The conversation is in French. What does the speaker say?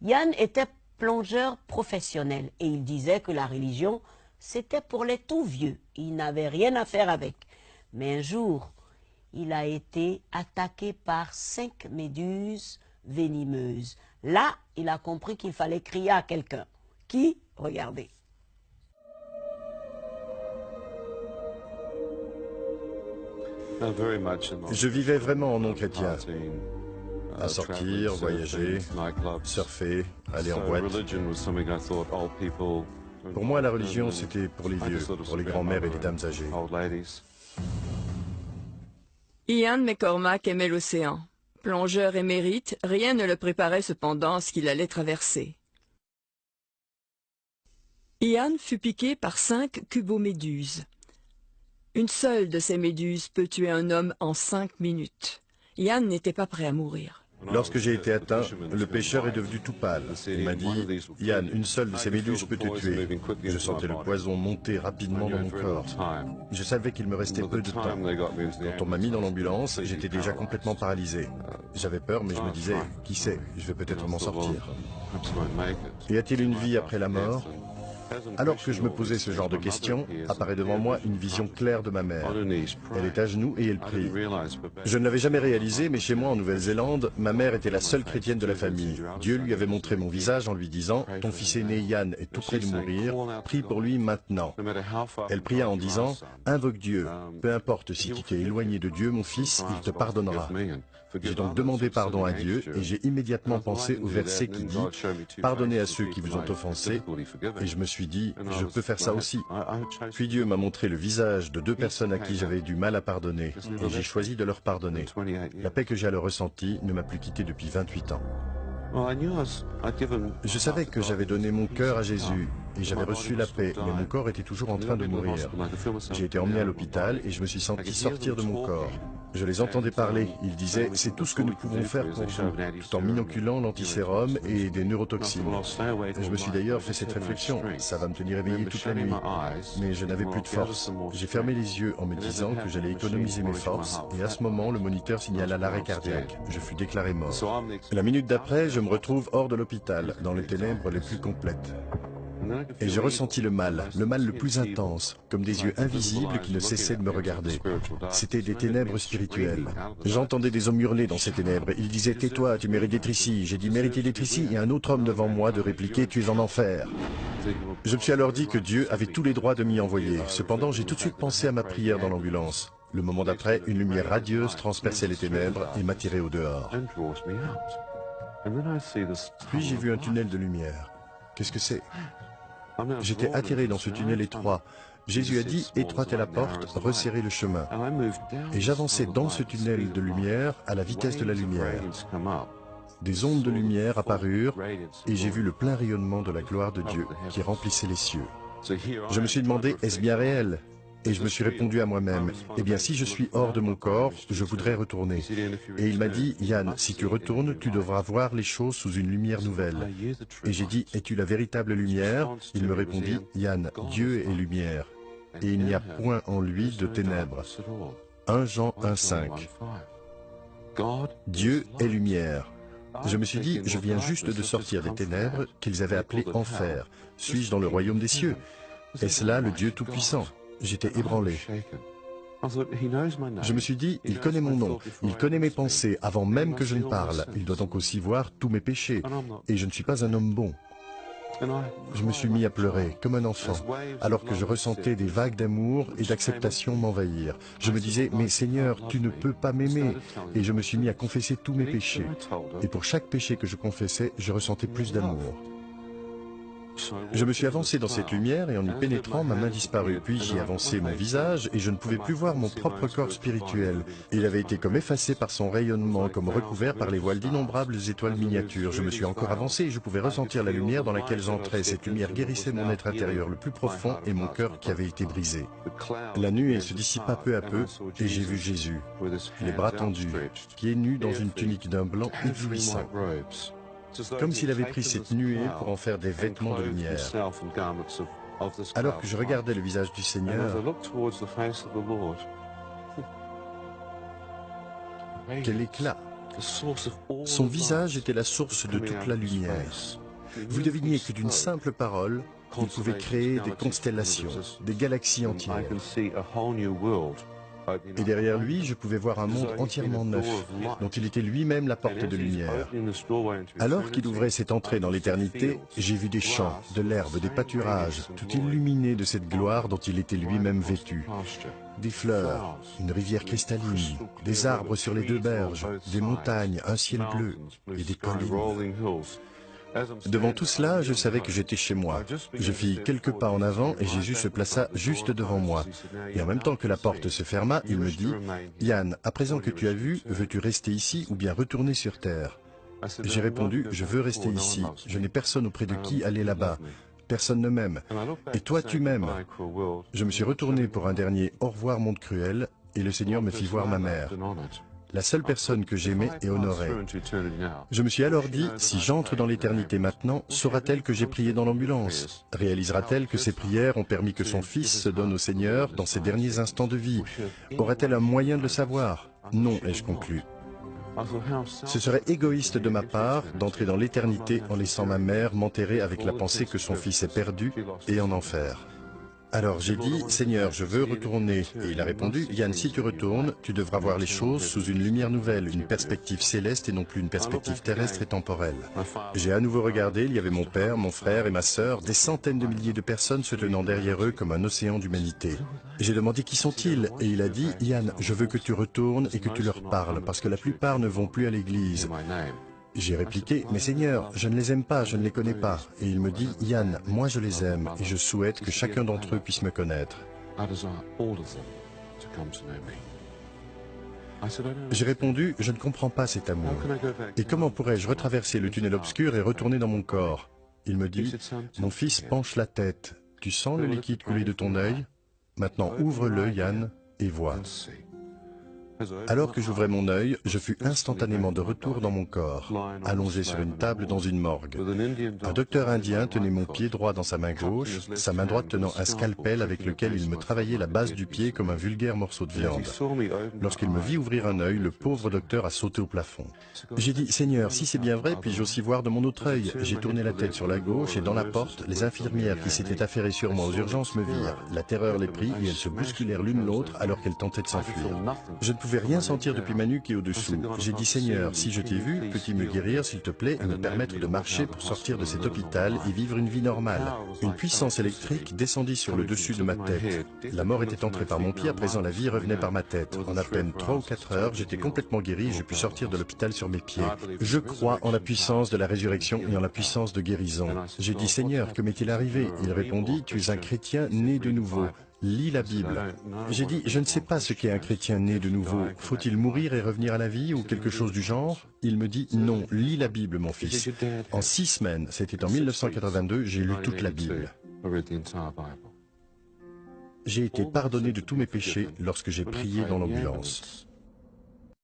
Yann était plongeur professionnel et il disait que la religion, c'était pour les tout vieux. Il n'avait rien à faire avec. Mais un jour, il a été attaqué par 5 méduses venimeuses. Là, il a compris qu'il fallait crier à quelqu'un. Qui? Regardez. Je vivais vraiment en non-chrétien. À sortir, voyager, surfer, aller en boîte. Pour moi, la religion, c'était pour les vieux, pour les grands-mères et les dames âgées. Ian McCormack aimait l'océan. Plongeur émérite, rien ne le préparait cependant à ce qu'il allait traverser. Ian fut piqué par 5 cuboméduses. Une seule de ces méduses peut tuer un homme en 5 minutes. Ian n'était pas prêt à mourir. Lorsque j'ai été atteint, le pêcheur est devenu tout pâle. Il m'a dit, « Ian, une seule de ces méduses peut te tuer. » Je sentais le poison monter rapidement dans mon corps. Je savais qu'il me restait peu de temps. Quand on m'a mis dans l'ambulance, j'étais déjà complètement paralysé. J'avais peur, mais je me disais, qui sait, je vais peut-être m'en sortir. Y a-t-il une vie après la mort ? Alors que je me posais ce genre de questions, apparaît devant moi une vision claire de ma mère. Elle est à genoux et elle prie. Je ne l'avais jamais réalisé, mais chez moi en Nouvelle-Zélande, ma mère était la seule chrétienne de la famille. Dieu lui avait montré mon visage en lui disant « Ton fils aîné Yann est tout près de mourir, prie pour lui maintenant ». Elle pria en disant « Invoque Dieu, peu importe si tu t'es éloigné de Dieu, mon fils, il te pardonnera ». J'ai donc demandé pardon à Dieu et j'ai immédiatement pensé au verset qui dit « Pardonnez à ceux qui vous ont offensé » et je me suis dit « Je peux faire ça aussi ». Puis Dieu m'a montré le visage de 2 personnes à qui j'avais du mal à pardonner et j'ai choisi de leur pardonner. La paix que j'ai alors ressentie ne m'a plus quitté depuis 28 ans. Je savais que j'avais donné mon cœur à Jésus et j'avais reçu la paix, mais mon corps était toujours en train de mourir. J'ai été emmené à l'hôpital et je me suis senti sortir de mon corps. Je les entendais parler, ils disaient « C'est tout ce que nous pouvons faire pour vous », tout en m'inoculant l'antisérum et des neurotoxines. Je me suis d'ailleurs fait cette réflexion, ça va me tenir éveillé toute la nuit. Mais je n'avais plus de force. J'ai fermé les yeux en me disant que j'allais économiser mes forces et à ce moment, le moniteur signala l'arrêt cardiaque. Je fus déclaré mort. La minute d'après, je me retrouve hors de l'hôpital, dans les ténèbres les plus complètes. Et j'ai ressenti le mal le plus intense, comme des yeux invisibles qui ne cessaient de me regarder. C'était des ténèbres spirituelles. J'entendais des hommes hurler dans ces ténèbres. Ils disaient « Tais-toi, tu mérites d'être ici ». J'ai dit « Mériter d'être ici » et un autre homme devant moi de répliquer « Tu es en enfer ». Je me suis alors dit que Dieu avait tous les droits de m'y envoyer. Cependant, j'ai tout de suite pensé à ma prière dans l'ambulance. Le moment d'après, une lumière radieuse transperçait les ténèbres et m'attirait au dehors. Puis j'ai vu un tunnel de lumière. Qu'est-ce que c'est ? J'étais attiré dans ce tunnel étroit. Jésus a dit, étroite est la porte, resserrez le chemin. Et j'avançais dans ce tunnel de lumière à la vitesse de la lumière. Des ondes de lumière apparurent et j'ai vu le plein rayonnement de la gloire de Dieu qui remplissait les cieux. Je me suis demandé, est-ce bien réel ? Et je me suis répondu à moi-même, eh bien si je suis hors de mon corps, je voudrais retourner. Et il m'a dit, Yann, si tu retournes, tu devras voir les choses sous une lumière nouvelle. Et j'ai dit, es-tu la véritable lumière ? Il me répondit, Yann, Dieu est lumière, et il n'y a point en lui de ténèbres. 1 Jean 1,5. Dieu est lumière. Je me suis dit, je viens juste de sortir des ténèbres qu'ils avaient appelées enfer. Suis-je dans le royaume des cieux ? Est-ce là le Dieu Tout-Puissant ? J'étais ébranlé. Je me suis dit, il connaît mon nom, il connaît mes pensées avant même que je ne parle. Il doit donc aussi voir tous mes péchés. Et je ne suis pas un homme bon. Je me suis mis à pleurer, comme un enfant, alors que je ressentais des vagues d'amour et d'acceptation m'envahir. Je me disais, mais Seigneur, tu ne peux pas m'aimer. Et je me suis mis à confesser tous mes péchés. Et pour chaque péché que je confessais, je ressentais plus d'amour. Je me suis avancé dans cette lumière et en y pénétrant, ma main disparut. Puis j'y avançai mon visage et je ne pouvais plus voir mon propre corps spirituel. Il avait été comme effacé par son rayonnement, comme recouvert par les voiles d'innombrables étoiles miniatures. Je me suis encore avancé et je pouvais ressentir la lumière dans laquelle j'entrais. Cette lumière guérissait mon être intérieur le plus profond et mon cœur qui avait été brisé. La nuée se dissipa peu à peu et j'ai vu Jésus, les bras tendus, pieds nus dans une tunique d'un blanc éblouissant. Comme s'il avait pris cette nuée pour en faire des vêtements de lumière. Alors que je regardais le visage du Seigneur, quel éclat, Son visage était la source de toute la lumière. Vous deviniez que d'une simple parole, il pouvait créer des constellations, des galaxies entières. Et derrière lui, je pouvais voir un monde entièrement neuf, dont il était lui-même la porte de lumière. Alors qu'il ouvrait cette entrée dans l'éternité, j'ai vu des champs, de l'herbe, des pâturages, tout illuminés de cette gloire dont il était lui-même vêtu. Des fleurs, une rivière cristalline, des arbres sur les deux berges, des montagnes, un ciel bleu et des collines. Devant tout cela, je savais que j'étais chez moi. Je fis quelques pas en avant et Jésus se plaça juste devant moi. Et en même temps que la porte se ferma, il me dit, « Yann, à présent que tu as vu, veux-tu rester ici ou bien retourner sur terre ?» J'ai répondu, « Je veux rester ici. Je n'ai personne auprès de qui aller là-bas. Personne ne m'aime. Et toi, tu m'aimes. » Je me suis retourné pour un dernier « Au revoir, monde cruel » et le Seigneur me fit voir ma mère. La seule personne que j'aimais et honorais. Je me suis alors dit, si j'entre dans l'éternité maintenant, saura-t-elle que j'ai prié dans l'ambulance? Réalisera-t-elle que ses prières ont permis que son fils se donne au Seigneur dans ses derniers instants de vie? Aura-t-elle un moyen de le savoir? Non, ai-je conclu. Ce serait égoïste de ma part d'entrer dans l'éternité en laissant ma mère m'enterrer avec la pensée que son fils est perdu et en enfer. Alors j'ai dit, « Seigneur, je veux retourner. » Et il a répondu, « Yann, si tu retournes, tu devras voir les choses sous une lumière nouvelle, une perspective céleste et non plus une perspective terrestre et temporelle. » J'ai à nouveau regardé, il y avait mon père, mon frère et ma sœur, des centaines de milliers de personnes se tenant derrière eux comme un océan d'humanité. J'ai demandé qui sont-ils et il a dit, « Yann, je veux que tu retournes et que tu leur parles, parce que la plupart ne vont plus à l'église. » J'ai répliqué, « Mais Seigneur, je ne les aime pas, je ne les connais pas. » Et il me dit, « Yann, moi je les aime et je souhaite que chacun d'entre eux puisse me connaître. » J'ai répondu, « Je ne comprends pas cet amour. Et comment pourrais-je retraverser le tunnel obscur et retourner dans mon corps ?» Il me dit, « Mon fils, penche la tête. Tu sens le liquide couler de ton œil? Maintenant ouvre-le, Yann, et vois. » Alors que j'ouvrais mon œil, je fus instantanément de retour dans mon corps, allongé sur une table dans une morgue. Un docteur indien tenait mon pied droit dans sa main gauche, sa main droite tenant un scalpel avec lequel il me travaillait la base du pied comme un vulgaire morceau de viande. Lorsqu'il me vit ouvrir un œil, le pauvre docteur a sauté au plafond. J'ai dit, « Seigneur, si c'est bien vrai, puis-je aussi voir de mon autre œil ?» J'ai tourné la tête sur la gauche et dans la porte, les infirmières qui s'étaient affairées sur moi aux urgences me virent. La terreur les prit et elles se bousculèrent l'une l'autre alors qu'elles tentaient de s'enfuir. Je ne pouvais rien sentir depuis ma nuque et au-dessous. J'ai dit, « Seigneur, si je t'ai vu, peux-tu me guérir, s'il te plaît, et me permettre de marcher pour sortir de cet hôpital et vivre une vie normale ?» Une puissance électrique descendit sur le dessus de ma tête. La mort était entrée par mon pied, à présent la vie revenait par ma tête. En à peine 3 ou 4 heures, j'étais complètement guéri et je pus sortir de l'hôpital sur mes pieds. Je crois en la puissance de la résurrection et en la puissance de guérison. J'ai dit, « Seigneur, que m'est-il arrivé ?» Il répondit, « Tu es un chrétien né de nouveau. Lis la Bible. » J'ai dit, « Je ne sais pas ce qu'est un chrétien né de nouveau. Faut-il mourir et revenir à la vie ou quelque chose du genre ?» Il me dit, « Non, lis la Bible, mon fils. » En 6 semaines, c'était en 1982, j'ai lu toute la Bible. J'ai été pardonné de tous mes péchés lorsque j'ai prié dans l'ambulance.